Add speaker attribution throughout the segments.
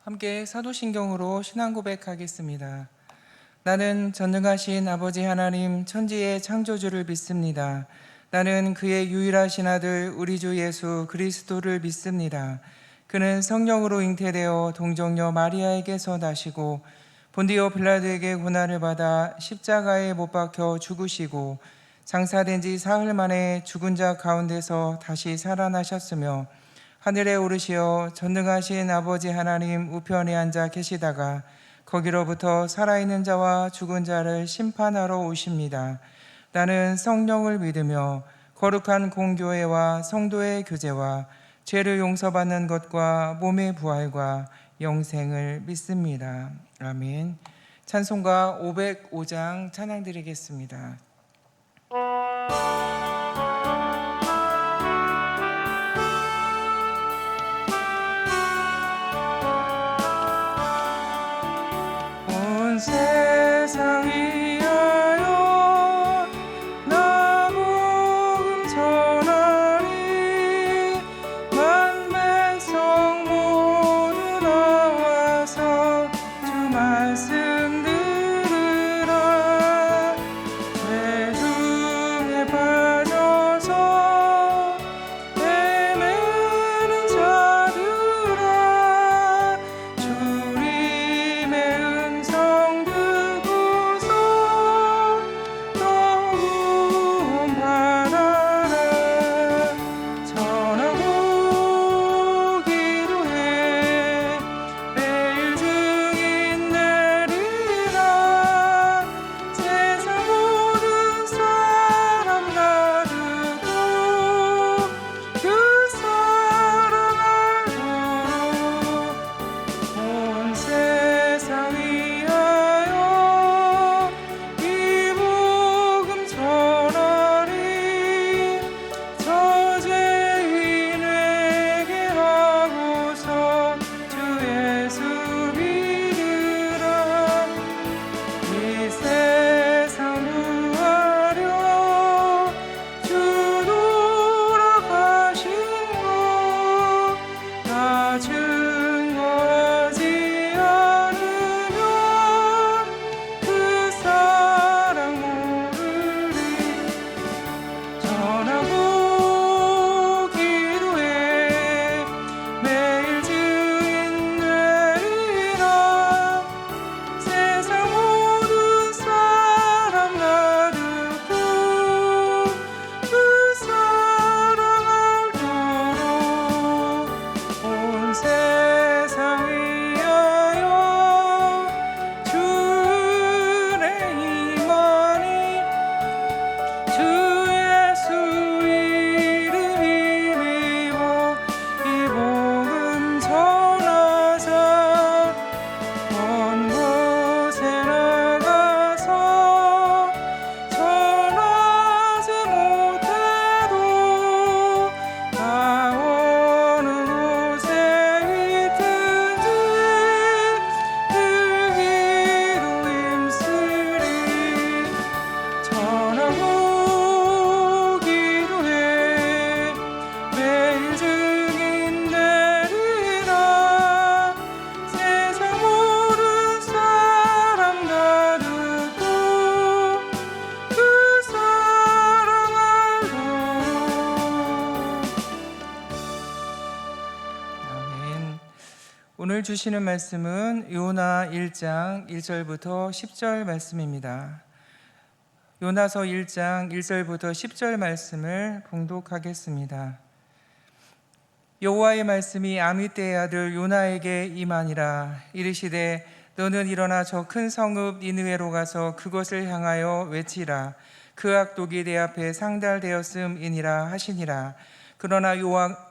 Speaker 1: 함께 사도신경으로 신앙 고백하겠습니다. 나는 전능하신 아버지 하나님 천지의 창조주를 믿습니다. 나는 그의 유일하신 아들 우리 주 예수 그리스도를 믿습니다. 그는 성령으로 잉태되어 동정녀 마리아에게서 나시고 본디오 빌라도에게 고난을 받아 십자가에 못 박혀 죽으시고 장사된 지 사흘 만에 죽은 자 가운데서 다시 살아나셨으며 하늘에 오르시어 전능하신 아버지 하나님 우편에 앉아 계시다가 거기로부터 살아있는 자와 죽은 자를 심판하러 오십니다. 나는 성령을 믿으며 거룩한 공교회와 성도의 교제와 죄를 용서받는 것과 몸의 부활과 영생을 믿습니다. 아멘. 찬송가 505장 찬양 드리겠습니다. 온 세상 위하여 나 복음 전하리. 만 백성 모두 나와서 주 말씀 들으라. 죄 중에 빠져서 헤매는 자들아, 주님의 음성 듣고서 너 구원 받아라. 전하고 기도해 매일 증인 내리라. 세상 모든 사람 다 듣고 그 사랑 알도록 온 세상 위하여 이 복음 전하리. 저 죄인에게 하고서 주 예수 믿으라. 이 세상 구하려 주 돌아가신 것 다 증거하지 않으면 그 사랑 모르리. 전하고 기도해 매일 증인 되리라. 세상 모든 사람 다 듣고 그 사랑 알도록 온 세상 위하여 주 은혜 임하니. 주 예수 이름 힘입어 이 복음 전하자. 먼 곳에 나가서 전하지 못해도 나 어느 곳에 있든지 들기도 힘쓰리. 전하고 기도해 매일 증인 되리라. 세상 모든 사람 다 듣고 그 사랑 알도록. 아멘. 오늘 주시는 말씀은 요나 1장 1절부터 10절 말씀입니다. 요나서 1장 1절부터 10절 말씀을 봉독하겠습니다. 여호와의 말씀이 아미떼의 아들 요나에게 임하니라. 이르시되 너는 일어나 저 큰 성읍 니느웨로 가서 그것을 향하여 외치라. 그 악독이 내 앞에 상달되었음이니라 하시니라. 그러나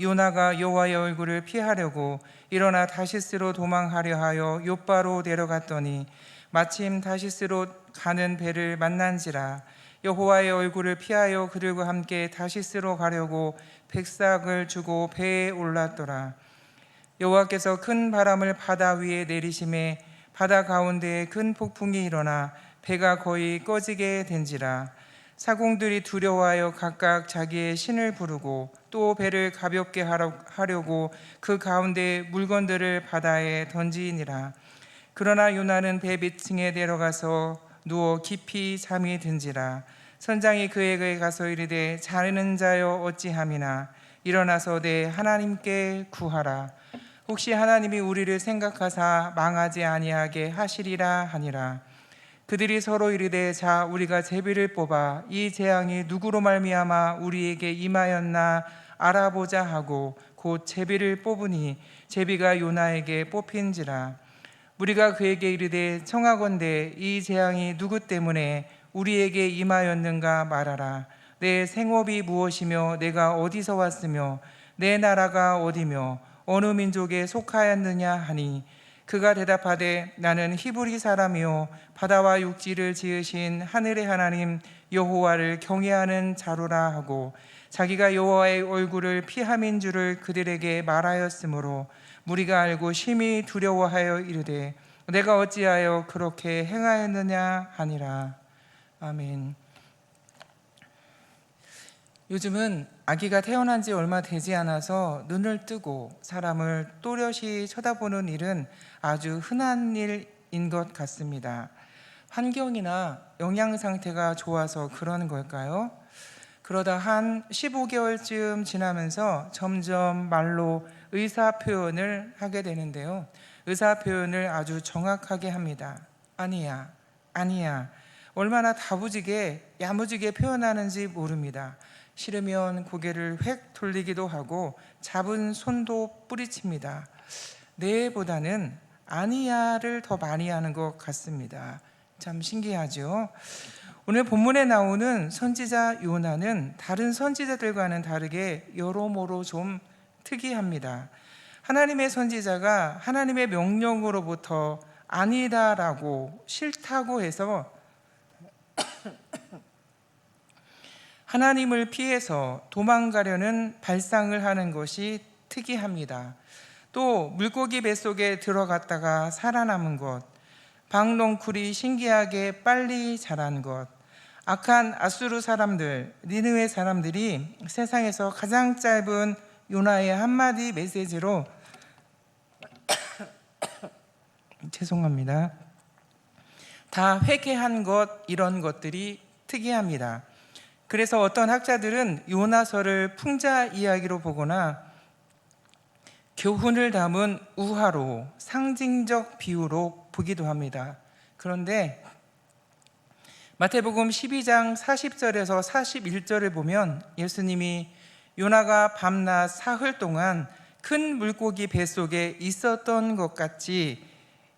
Speaker 1: 요나가 여호와의 얼굴을 피하려고 일어나 다시스로 도망하려 하여 욥바로 내려갔더니 마침 다시스로 가는 배를 만난지라. 여호와의 얼굴을 피하여 그들과 함께 다시스로 가려고 백삭을 주고 배에 올랐더라. 여호와께서 큰 바람을 바다 위에 내리심에 바다 가운데에 큰 폭풍이 일어나 배가 거의 꺼지게 된지라. 사공들이 두려워하여 각각 자기의 신을 부르고 또 배를 가볍게 하려고 그 가운데 물건들을 바다에 던지니라. 그러나 요나는 배 밑층에 내려가서 누워 깊이 잠이 든지라. 선장이 그에게 가서 이르되 자는 자여 어찌함이나 일어나서 내 하나님께 구하라. 혹시 하나님이 우리를 생각하사 망하지 아니하게 하시리라 하니라. 그들이 서로 이르되 자 우리가 제비를 뽑아 이 재앙이 누구로 말미암아 우리에게 임하였나 알아보자 하고 곧 제비를 뽑으니 제비가 요나에게 뽑힌지라. 우리가 그에게 이르되 청하건대 이 재앙이 누구 때문에 우리에게 임하였는가 말하라. 내 생업이 무엇이며 내가 어디서 왔으며 내 나라가 어디며 어느 민족에 속하였느냐 하니 그가 대답하되 나는 히브리 사람이요 바다와 육지를 지으신 하늘의 하나님 여호와를 경외하는 자로라 하고 자기가 여호와의 얼굴을 피함인 줄을 그들에게 말하였으므로 무리가 알고 심히 두려워하여 이르되 내가 어찌하여 그렇게 행하였느냐 하니라. 아멘. 요즘은 아기가 태어난 지 얼마 되지 않아서 눈을 뜨고 사람을 또렷이 쳐다보는 일은 아주 흔한 일인 것 같습니다. 환경이나 영양 상태가 좋아서 그러는 걸까요? 그러다 한 15개월쯤 지나면서 점점 말로 의사 표현을 하게 되는데요. 의사 표현을 아주 정확하게 합니다. 아니야, 아니야. 얼마나 다부지게 야무지게 표현하는지 모릅니다. 싫으면 고개를 획 돌리기도 하고 잡은 손도 뿌리칩니다. 네보다는 아니야를 더 많이 하는 것 같습니다. 참 신기하죠? 오늘 본문에 나오는 선지자 요나는 다른 선지자들과는 다르게 여러모로 좀 특이합니다. 하나님의 선지자가 하나님의 명령으로부터 아니다라고 싫다고 해서 하나님을 피해서 도망가려는 발상을 하는 것이 특이합니다. 또 물고기 뱃속에 들어갔다가 살아남은 것, 박농쿨이 신기하게 빨리 자란 것, 악한 아수르 사람들, 니느웨 사람들이 세상에서 가장 짧은 요나의 한마디 메시지로 죄송합니다. 다 회개한 것, 이런 것들이 특이합니다. 그래서 어떤 학자들은 요나서를 풍자 이야기로 보거나 교훈을 담은 우화로 상징적 비유로 보기도 합니다. 그런데 마태복음 12장 40절에서 41절을 보면 예수님이 요나가 밤낮 사흘 동안 큰 물고기 뱃속에 있었던 것 같이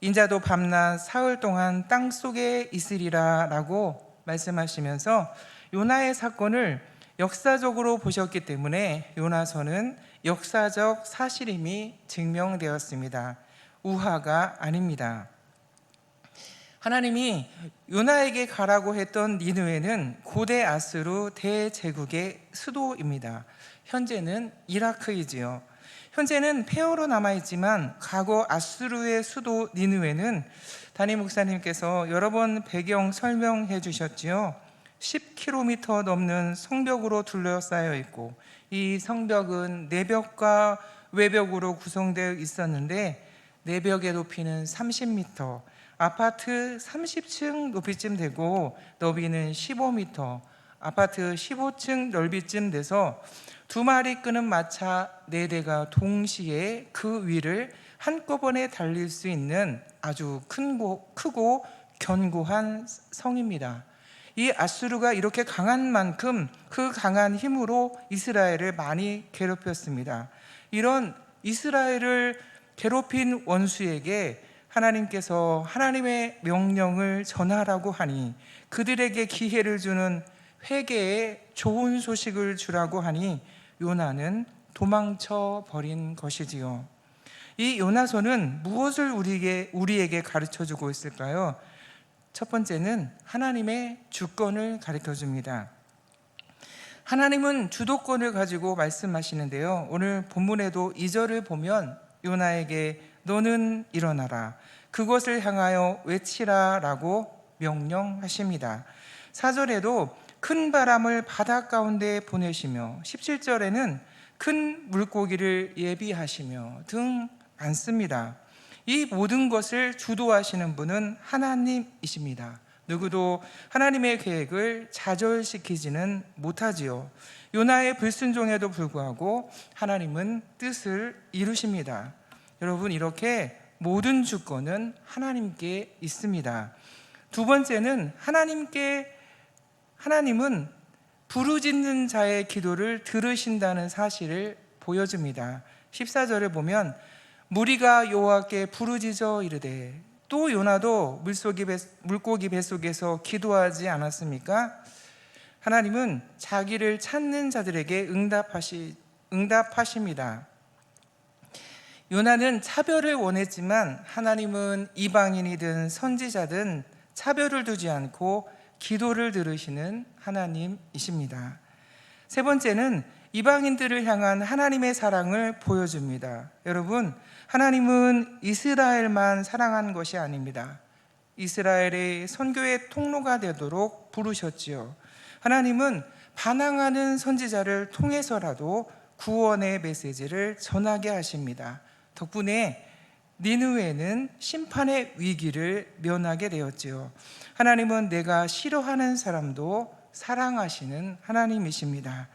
Speaker 1: 인자도 밤낮 사흘 동안 땅속에 있으리라 라고 말씀하시면서 요나의 사건을 역사적으로 보셨기 때문에 요나서는 역사적 사실임이 증명되었습니다. 우화가 아닙니다. 하나님이 요나에게 가라고 했던 니느웨는 고대 아수르 대제국의 수도입니다. 현재는 이라크이지요. 현재는 폐허로 남아있지만 과거 아수르의 수도 니느웨는 담임 목사님께서 여러 번 배경 설명해 주셨지요. 10km 넘는 성벽으로 둘러싸여 있고 이 성벽은 내벽과 외벽으로 구성되어 있었는데 내벽의 높이는 30m, 아파트 30층 높이쯤 되고 너비는 15m, 아파트 15층 넓이쯤 돼서 두 마리 끄는 마차 4대가 동시에 그 위를 한꺼번에 달릴 수 있는 아주 크고 견고한 성입니다. 이 아수르가 이렇게 강한 만큼 그 강한 힘으로 이스라엘을 많이 괴롭혔습니다. 이런 이스라엘을 괴롭힌 원수에게 하나님께서 하나님의 명령을 전하라고 하니 그들에게 기회를 주는 회개의 좋은 소식을 주라고 하니 요나는 도망쳐 버린 것이지요. 이 요나서는 무엇을 우리에게 가르쳐 주고 있을까요? 첫 번째는 하나님의 주권을 가르쳐 줍니다. 하나님은 주도권을 가지고 말씀하시는데요. 오늘 본문에도 2절을 보면 요나에게 너는 일어나라, 그것을 향하여 외치라 라고 명령하십니다. 4절에도 큰 바람을 바다 가운데 보내시며 17절에는 큰 물고기를 예비하시며 등 많습니다. 이 모든 것을 주도하시는 분은 하나님이십니다. 누구도 하나님의 계획을 좌절시키지는 못하지요. 요나의 불순종에도 불구하고 하나님은 뜻을 이루십니다. 여러분, 이렇게 모든 주권은 하나님께 있습니다. 두 번째는 하나님은 부르짖는 자의 기도를 들으신다는 사실을 보여줍니다. 14절을 보면 무리가 여호와께 부르짖어 이르되, 또 요나도 물고기 뱃속에서 기도하지 않았습니까? 하나님은 자기를 찾는 자들에게 응답하십니다. 요나는 차별을 원했지만 하나님은 이방인이든 선지자든 차별을 두지 않고 기도를 들으시는 하나님이십니다. 세 번째는 이방인들을 향한 하나님의 사랑을 보여줍니다. 여러분, 하나님은 이스라엘만 사랑한 것이 아닙니다. 이스라엘의 선교의 통로가 되도록 부르셨지요. 하나님은 반항하는 선지자를 통해서라도 구원의 메시지를 전하게 하십니다. 덕분에 니느웨는 심판의 위기를 면하게 되었지요. 하나님은 내가 싫어하는 사람도 사랑하시는 하나님이십니다.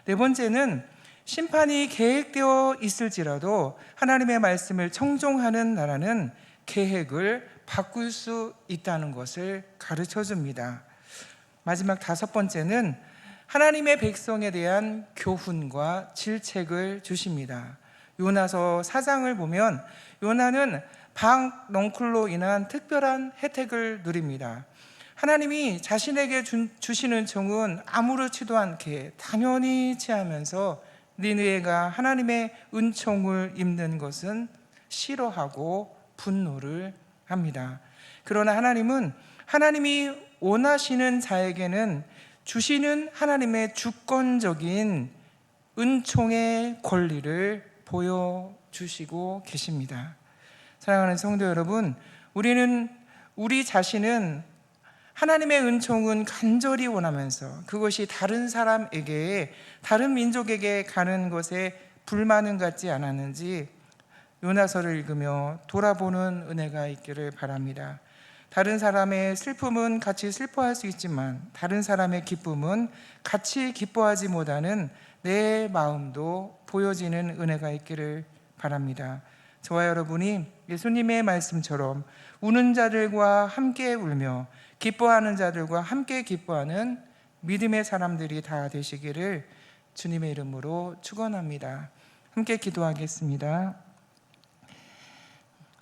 Speaker 1: 네 번째는 심판이 계획되어 있을지라도 하나님의 말씀을 청종하는 나라는 계획을 바꿀 수 있다는 것을 가르쳐 줍니다. 마지막 다섯 번째는 하나님의 백성에 대한 교훈과 질책을 주십니다. 요나서 4장을 보면 요나는 방넝쿨로 인한 특별한 혜택을 누립니다. 하나님이 자신에게 주시는 종은 아무렇지도 않게 당연히 취하면서 니느웨가 하나님의 은총을 입는 것은 싫어하고 분노를 합니다. 그러나 하나님은 하나님이 원하시는 자에게는 주시는 하나님의 주권적인 은총의 권리를 보여주시고 계십니다. 사랑하는 성도 여러분, 우리 자신은 하나님의 은총은 간절히 원하면서 그것이 다른 사람에게, 다른 민족에게 가는 것에 불만은 갖지 않았는지 요나서를 읽으며 돌아보는 은혜가 있기를 바랍니다. 다른 사람의 슬픔은 같이 슬퍼할 수 있지만 다른 사람의 기쁨은 같이 기뻐하지 못하는 내 마음도 보여지는 은혜가 있기를 바랍니다. 저와 여러분이 예수님의 말씀처럼 우는 자들과 함께 울며 기뻐하는 자들과 함께 기뻐하는 믿음의 사람들이 다 되시기를 주님의 이름으로 축원합니다. 함께 기도하겠습니다.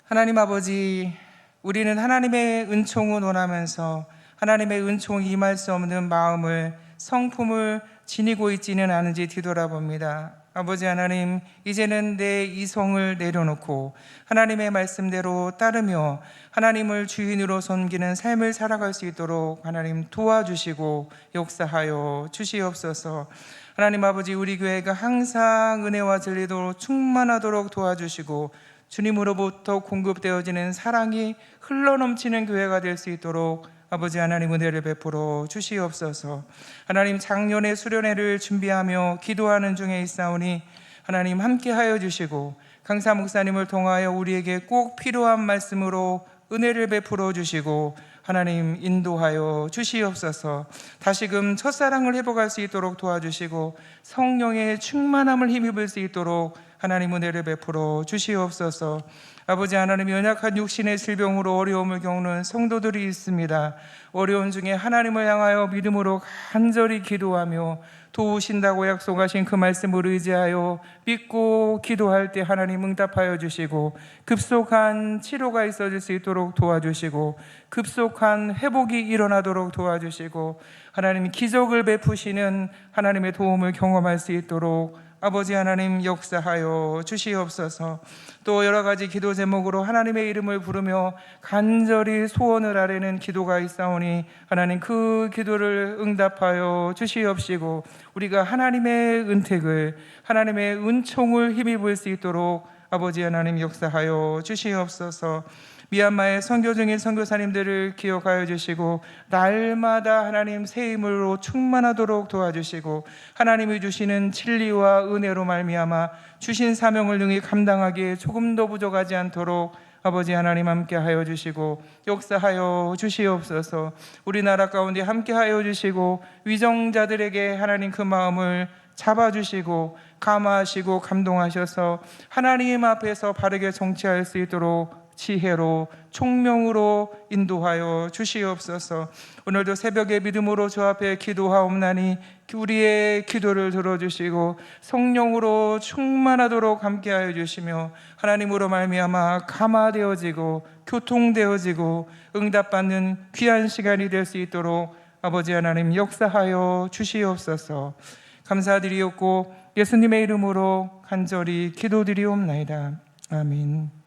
Speaker 1: 하나님 아버지, 우리는 하나님의 은총을 원하면서 하나님의 은총이 임할 수 없는 마음을, 성품을 지니고 있지는 않은지 뒤돌아봅니다. 아버지 하나님, 이제는 내 이성을 내려놓고 하나님의 말씀대로 따르며 하나님을 주인으로 섬기는 삶을 살아갈 수 있도록 하나님 도와주시고 역사하여 주시옵소서. 하나님 아버지, 우리 교회가 항상 은혜와 진리로 충만하도록 도와주시고 주님으로부터 공급되어지는 사랑이 흘러넘치는 교회가 될 수 있도록 아버지 하나님 은혜를 베풀어 주시옵소서. 하나님, 작년에 수련회를 준비하며 기도하는 중에 있사오니 하나님 함께하여 주시고 강사 목사님을 통하여 우리에게 꼭 필요한 말씀으로 은혜를 베풀어 주시고 하나님 인도하여 주시옵소서. 다시금 첫사랑을 회복할 수 있도록 도와주시고 성령의 충만함을 힘입을 수 있도록 하나님 은혜를 베풀어 주시옵소서. 아버지 하나님, 연약한 육신의 질병으로 어려움을 겪는 성도들이 있습니다. 어려운 중에 하나님을 향하여 믿음으로 간절히 기도하며 도우신다고 약속하신 그 말씀을 의지하여 믿고 기도할 때 하나님 응답하여 주시고 급속한 치료가 있어질 수 있도록 도와주시고 급속한 회복이 일어나도록 도와주시고 하나님 기적을 베푸시는 하나님의 도움을 경험할 수 있도록 아버지 하나님 역사하여 주시옵소서. 또 여러 가지 기도 제목으로 하나님의 이름을 부르며 간절히 소원을 아뢰는 기도가 있사오니 하나님 그 기도를 응답하여 주시옵시고 우리가 하나님의 은택을, 하나님의 은총을 힘입을 수 있도록 아버지 하나님 역사하여 주시옵소서. 미얀마의 선교 중인 선교사님들을 기억하여 주시고 날마다 하나님 새 힘으로 충만하도록 도와주시고 하나님이 주시는 진리와 은혜로 말미암아 주신 사명을 능히 감당하기에 조금도 부족하지 않도록 아버지 하나님 함께하여 주시고 역사하여 주시옵소서. 우리나라 가운데 함께하여 주시고 위정자들에게 하나님 그 마음을 잡아주시고 감화하시고 감동하셔서 하나님 앞에서 바르게 정치할 수 있도록 지혜로 총명으로 인도하여 주시옵소서. 오늘도 새벽에 믿음으로 주 앞에 기도하옵나니 우리의 기도를 들어주시고 성령으로 충만하도록 함께하여 주시며 하나님으로 말미암아 감화되어지고 교통되어지고 응답받는 귀한 시간이 될 수 있도록 아버지 하나님 역사하여 주시옵소서. 감사드리옵고 예수님의 이름으로 간절히 기도드리옵나이다. 아멘.